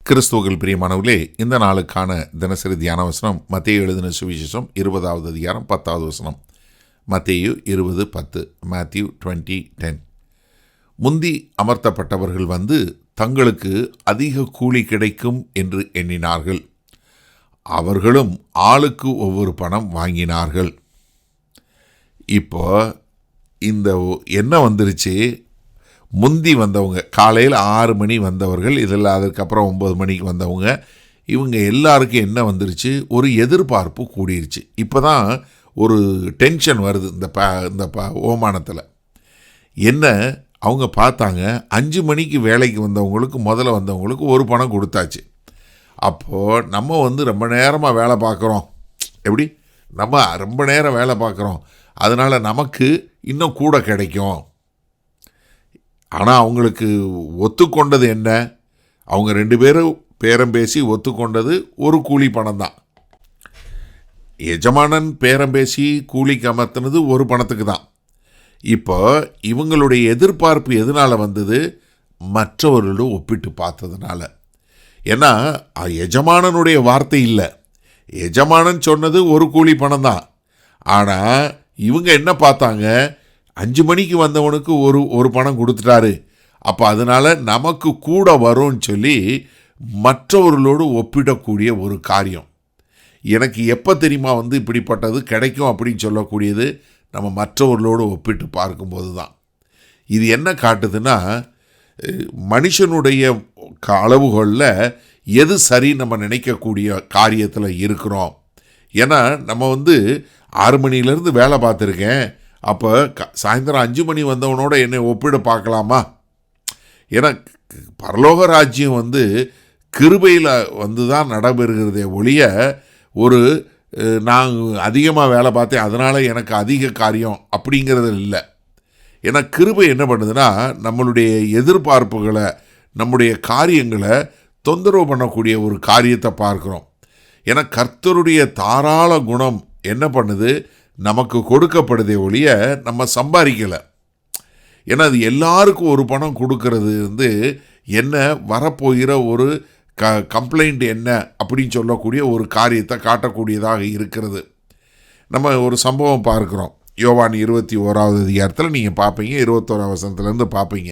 கிறிஸ்துவுக்குள் பிரியமானவர்களே, இந்த நாளுக்கான தினசரி தியான வசனம் மத்தேயு எழுதின சுவிசேஷம் 20வது அதிகாரம் 10வது வசனம். மத்தேயு 20:10. மேத்யூ 20:10. முந்தி அமர்த்தப்பட்டவர்கள் வந்து தங்களுக்கு அதிக கூலி கிடைக்கும் என்று எண்ணினார்கள். அவர்களும் ஆளுக்கு ஒவ்வொரு பணம் வாங்கினார்கள். இப்போ இந்த என்ன வந்துருச்சு, முந்தி வந்தவங்க காலையில் 6 மணி வந்தவர்கள், இதில் அதுக்கப்புறம் 9 மணிக்கு வந்தவங்க, இவங்க எல்லாருக்கும் என்ன வந்துருச்சு, ஒரு எதிர்பார்ப்பு கூடிருச்சு. இப்போ தான் ஒரு டென்ஷன் வருது இந்த ஓமானத்தில். என்ன அவங்க பார்த்தாங்க, 5 மணிக்கு வேலைக்கு வந்தவங்களுக்கு முதல்ல வந்தவங்களுக்கு ஒரு பணம் கொடுத்தாச்சு. அப்போது நம்ம ரொம்ப நேரமாக வேலை பார்க்குறோம், எப்படி நம்ம ரொம்ப நேரம் வேலை பார்க்குறோம், அதனால் நமக்கு இன்னும் கூட கிடைக்கும். ஆனால் அவங்களுக்கு ஒத்துக்கொண்டது என்ன, அவங்க 2 பேரும் பேரம் பேசி ஒத்துக்கொண்டது ஒரு கூலி பணம் தான். எஜமானன் பேரம் பேசி கூலிக்கு அமர்த்தினது ஒரு பணத்துக்கு தான். இப்போ இவங்களுடைய எதிர்பார்ப்பு எதனால் வந்தது, மற்றவர்களோடு ஒப்பிட்டு பார்த்ததுனால. ஏன்னா எஜமானனுடைய வார்த்தை இல்லை, எஜமானன் சொன்னது ஒரு கூலி பணம் தான். ஆனால் இவங்க என்ன பார்த்தாங்க, 5 மணிக்கு வந்தவனுக்கு ஒரு பணம் கொடுத்துட்டாரு, அப்போ அதனால் நமக்கு கூட வரும்னு சொல்லி மற்றவர்களோடு ஒப்பிடக்கூடிய ஒரு காரியம். எனக்கு எப்போ தெரியுமா இப்படிப்பட்டது கிடைக்கும் அப்படின்னு சொல்லக்கூடியது, நம்ம மற்றவர்களோடு ஒப்பிட்டு பார்க்கும்போது தான். இது என்ன காட்டுதுன்னா, மனுஷனுடைய அளவுகளில் எது சரி நம்ம நினைக்கக்கூடிய காரியத்தில் இருக்கிறோம். ஏன்னா நம்ம 6 மணிலேருந்து வேலை பார்த்துருக்கேன், அப்போ சாயந்தரம் 5 மணி வந்தவனோட என்னை ஒப்பிட பார்க்கலாமா? ஏன்னா பரலோக ராஜ்யம் கிருபையில் தான் நடைபெறுகிறதே ஒழிய நான் அதிகமாக வேலை பார்த்தேன் அதனால் எனக்கு அதிக காரியம் அப்படிங்கிறது இல்லை. ஏன்னா கிருபை என்ன பண்ணுதுன்னா, நம்மளுடைய எதிர்பார்ப்புகளை, நம்முடைய காரியங்களை தொந்தரவு பண்ணக்கூடிய ஒரு காரியத்தை பார்க்குறோம். ஏன்னா கர்த்தருடைய தாராள குணம் என்ன பண்ணுது, நமக்கு கொடுக்கப்படுதே ஒழிய நம்ம சம்பாதிக்கலை. ஏன்னா அது எல்லாருக்கும் ஒரு பணம் கொடுக்கறது என்ன வரப்போகிற ஒரு கம்ப்ளைண்ட் என்ன அப்படின்னு சொல்லக்கூடிய ஒரு காரியத்தை காட்டக்கூடியதாக இருக்கிறது. நம்ம ஒரு சம்பவம் பார்க்குறோம், யோவான் 21வது அதிகாரத்தில் நீங்கள் பார்ப்பீங்க, 21வது வசனத்துலேருந்து பார்ப்பீங்க.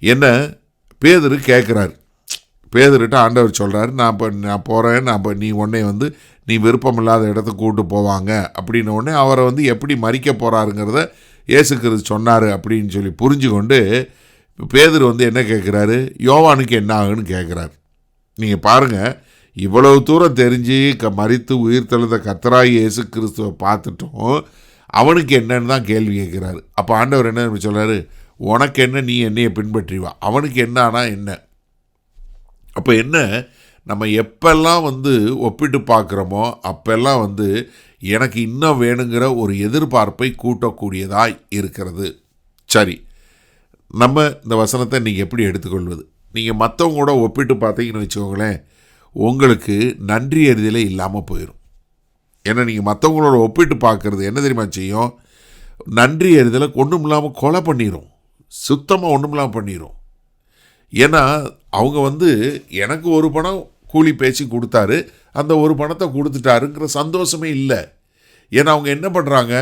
என்ன பேதுரு கேட்குறாரு, பேதுருட்ட ஆண்டவர் சொல்கிறாரு, நான் போகிறேன், நீ உடனே நீ விருப்பமில்லாத இடத்துக்கு கூப்பிட்டு போவாங்க அப்படின்ன உடனே அவரை எப்படி மறிக்க போகிறாருங்கிறத இயேசு கிறிஸ்து சொன்னார் அப்படின்னு சொல்லி புரிஞ்சு கொண்டு பேதுரு என்ன கேட்குறாரு, யோவானுக்கு என்ன ஆகுன்னு கேட்குறாரு. நீங்கள் பாருங்கள், இவ்வளவு தூரம் தெரிஞ்சு மரித்து உயிர் தெழுந்த கர்த்தராகிய இயேசு கிறிஸ்துவை பார்த்துட்டோம், அவனுக்கு என்னன்னு தான் கேள்வி கேட்குறாரு. அப்போ ஆண்டவர் என்ன சொல்கிறாரு, உனக்கு என்ன, நீ என்னையை பின்பற்றி வா, அவனுக்கு என்ன ஆனால் என்ன. அப்போ என்ன, நம்ம எப்பெல்லாம் ஒப்பிட்டு பார்க்குறோமோ அப்பெல்லாம் எனக்கு இன்னும் வேணுங்கிற ஒரு எதிர்பார்ப்பை கூட்டக்கூடியதாய் இருக்கிறது. சரி, நம்ம இந்த வசனத்தை நீங்கள் எப்படி எடுத்துக்கொள்வது? நீங்கள் மற்றவங்களோட ஒப்பிட்டு பார்த்தீங்கன்னு வச்சுக்கோங்களேன், உங்களுக்கு நன்றி அறிதலே இல்லாமல் போயிடும். ஏன்னா நீங்கள் மற்றவங்களோட ஒப்பிட்டு பார்க்குறது என்ன தெரியுமா செய்யும், நன்றி அறிதலை ஒன்றும் இல்லாமல் கொலை பண்ணிடும், சுத்தமாக ஒன்றும் இல்லாமல் பண்ணிடும். ஏன்னா அவங்க எனக்கு ஒரு பணம் கூலி பேசி கொடுத்தாரு, அந்த ஒரு பணத்தை கொடுத்துட்டாருங்கிற சந்தோஷமே இல்லை. ஏன்னா அவங்க என்ன பண்ணுறாங்க,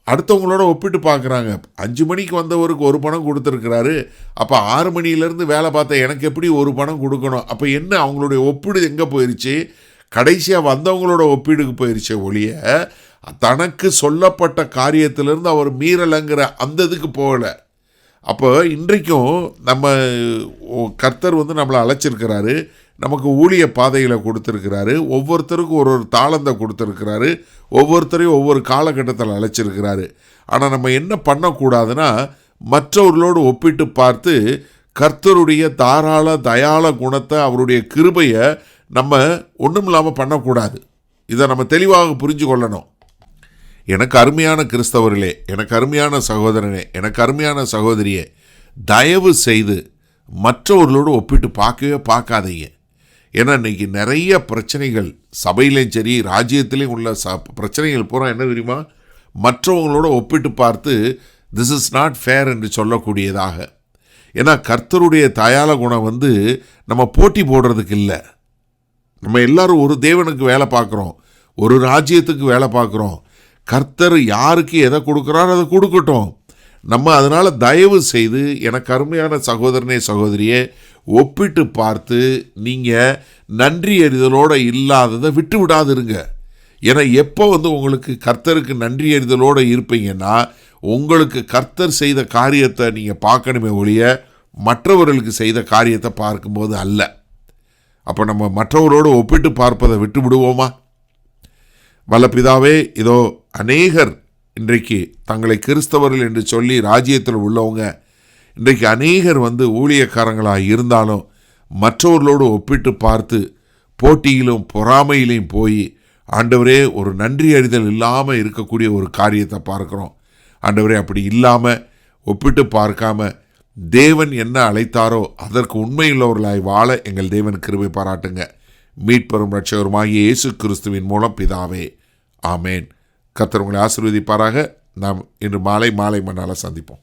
அடுத்தவங்களோட ஒப்பிட்டு பார்க்குறாங்க. 5 மணிக்கு வந்தவருக்கு ஒரு பணம் கொடுத்துருக்கிறாரு, அப்போ 6 மணிலேருந்து வேலை பார்த்த எனக்கு எப்படி ஒரு பணம் கொடுக்கணும். அப்போ என்ன, அவங்களுடைய ஒப்பீடு எங்கே போயிடுச்சு, கடைசியாக வந்தவங்களோட ஒப்பீடுக்கு போயிடுச்சு ஒழிய தனக்கு சொல்லப்பட்ட காரியத்திலேருந்து அவர் மீறலைங்கிற அந்த இதுக்கு போகலை. அப்போ இன்றைக்கும் நம்ம கர்த்தர் நம்மளை அழைச்சிருக்கிறாரு, நமக்கு ஊழிய பாதைகளை கொடுத்துருக்கிறாரு, ஒவ்வொருத்தருக்கும் ஒரு தாளந்தை கொடுத்துருக்கிறாரு, ஒவ்வொருத்தரையும் ஒவ்வொரு காலகட்டத்தில் அழைச்சிருக்கிறாரு. ஆனால் நம்ம என்ன பண்ணக்கூடாதுன்னா, மற்றவர்களோடு ஒப்பிட்டு பார்த்து கர்த்தருடைய தாராள தயாள குணத்தை, அவருடைய கிருபையை நம்ம ஒன்றும் இல்லாமல் பண்ணக்கூடாது. இதை நம்ம தெளிவாக புரிஞ்சு கொள்ளணும். எனக்கு அருமையான கிறிஸ்தவர்களே, எனக்கு அருமையான சகோதரனே, எனக்கு அருமையான சகோதரியே, தயவு செய்து மற்றவர்களோடு ஒப்பிட்டு பார்க்கவே பார்க்காதீங்க. ஏன்னா இன்றைக்கி நிறைய பிரச்சனைகள் சபையிலையும் சரி ராஜ்யத்திலையும் உள்ள பிரச்சனைகள் பூரா என்ன தெரியுமா, மற்றவங்களோட ஒப்பிட்டு பார்த்து திஸ் இஸ் நாட் ஃபேர் என்று சொல்லக்கூடியதாக. ஏன்னா கர்த்தருடைய தயால குணம் வந்து நம்ம போட்டி போடுறதுக்கு இல்லை. நம்ம எல்லாரும் ஒரு தேவனுக்கு வேலை பார்க்குறோம், ஒரு ராஜ்யத்துக்கு வேலை பார்க்குறோம். கர்த்தர் யாருக்கு எதை கொடுக்குறாரோ அதை கொடுக்கட்டும். நம்ம அதனால் தயவு செய்து எனக்கு அருமையான சகோதரனே சகோதரியே ஒப்பிட்டு பார்த்து நீங்கள் நன்றி அறிதலோடு இல்லாததை விட்டு விடாதிருங்க. ஏன்னா எப்போ வந்து உங்களுக்கு கர்த்தருக்கு நன்றி அறிதலோடு இருப்பீங்கன்னா உங்களுக்கு கர்த்தர் செய்த காரியத்தை நீங்கள் பார்க்கணுமே ஒழிய மற்றவர்களுக்கு செய்த காரியத்தை பார்க்கும்போது அல்ல. அப்போ நம்ம மற்றவரோடு ஒப்பிட்டு பார்ப்பதை விட்டு விடுவோமா? வல்ல பிதாவே, இதோ அநேகர் இன்றைக்கு தங்களை கிறிஸ்தவர்கள் என்று சொல்லி ராஜ்யத்தில் உள்ளவங்க இன்றைக்கு அநேகர் வந்து ஊழியக்காரங்களாக இருந்தாலும் மற்றவர்களோடு ஒப்பிட்டு பார்த்து போட்டியிலும் பொறாமையிலையும் போய் ஆண்டவரே ஒரு நன்றி அறிதல் இல்லாமல் இருக்கக்கூடிய ஒரு காரியத்தை பார்க்குறோம். ஆண்டவரே அப்படி இல்லாமல் ஒப்பிட்டு பார்க்காம தேவன் என்ன அழைத்தாரோ அதற்கு உண்மையுள்ளவர்களாய் வாழ எங்கள் தேவன் கிருபை பாராட்டுங்க. மீட்பெரும் இரட்சகருமாகிய இயேசு கிறிஸ்துவின் மூலம் பிதாவே, ஆமேன். கர்த்தர் உங்களை ஆசீர்வதிப்பாராக. நாம் இன்று மாலை மண்ணால் சந்திப்போம்.